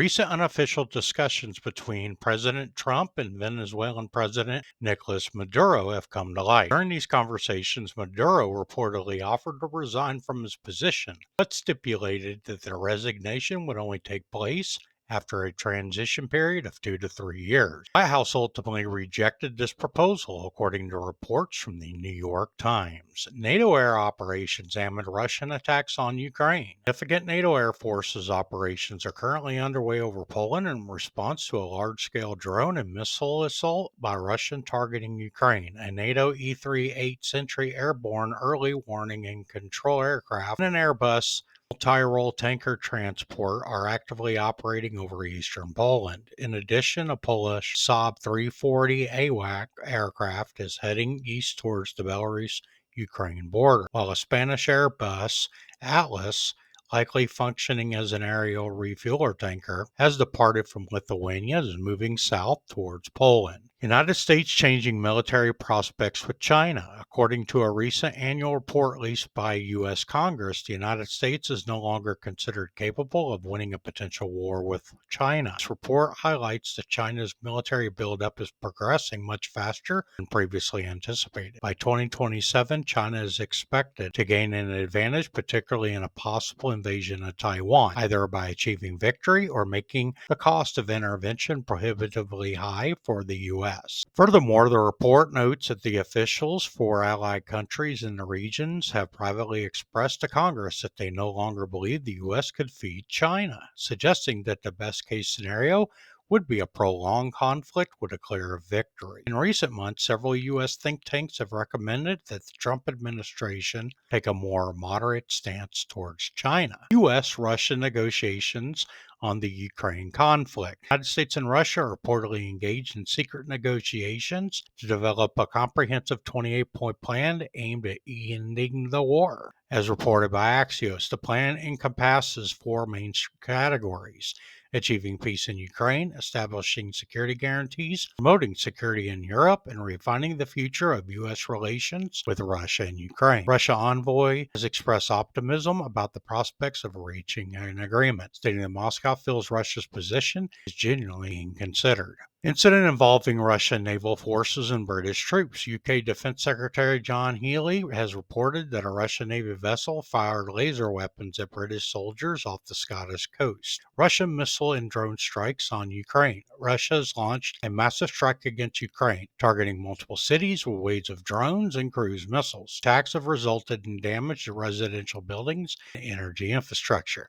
Recent unofficial discussions between President Trump and Venezuelan President Nicolas Maduro have come to light. During these conversations, Maduro reportedly offered to resign from his position, but stipulated that the resignation would only take place after a transition period of 2 to 3 years. The White House ultimately rejected this proposal, according to reports from the New York Times. NATO air operations amid Russian attacks on Ukraine. Significant NATO Air Forces operations are currently underway over Poland in response to a large-scale drone and missile assault by Russia targeting Ukraine. A NATO E-38 Sentry airborne early warning and control aircraft and an Airbus multi-role tanker transport are actively operating over eastern Poland. In addition, a Polish Saab 340 AWAC aircraft is heading east towards the Belarus-Ukraine border, while a Spanish Airbus Atlas, likely functioning as an aerial refueler tanker, has departed from Lithuania and is moving south towards Poland. United States changing military prospects with China. According to a recent annual report released by U.S. Congress, the United States is no longer considered capable of winning a potential war with China. This report highlights that China's military buildup is progressing much faster than previously anticipated. By 2027, China is expected to gain an advantage, particularly in a possible invasion of Taiwan, either by achieving victory or making the cost of intervention prohibitively high for the U.S. Furthermore, the report notes that the officials for allied countries in the regions have privately expressed to Congress that they no longer believe the U.S. could defeat China, suggesting that the best-case scenario would be a prolonged conflict with a clear victory. In recent months, several U.S. think tanks have recommended that the Trump administration take a more moderate stance towards China. U.S.-Russia negotiations on the Ukraine conflict. The United States and Russia are reportedly engaged in secret negotiations to develop a comprehensive 28-point plan aimed at ending the war. As reported by Axios, the plan encompasses four main categories: achieving peace in Ukraine, establishing security guarantees, promoting security in Europe, and refining the future of U.S. relations with Russia and Ukraine. Russia envoy has expressed optimism about the prospects of reaching an agreement, stating that Moscow feels Russia's position is genuinely considered. Incident involving Russian naval forces and British troops. UK Defense Secretary John Healey has reported that a Russian Navy vessel fired laser weapons at British soldiers off the Scottish coast. Russian missile and drone strikes on Ukraine. Russia has launched a massive strike against Ukraine, targeting multiple cities with waves of drones and cruise missiles. Attacks have resulted in damage to residential buildings and energy infrastructure.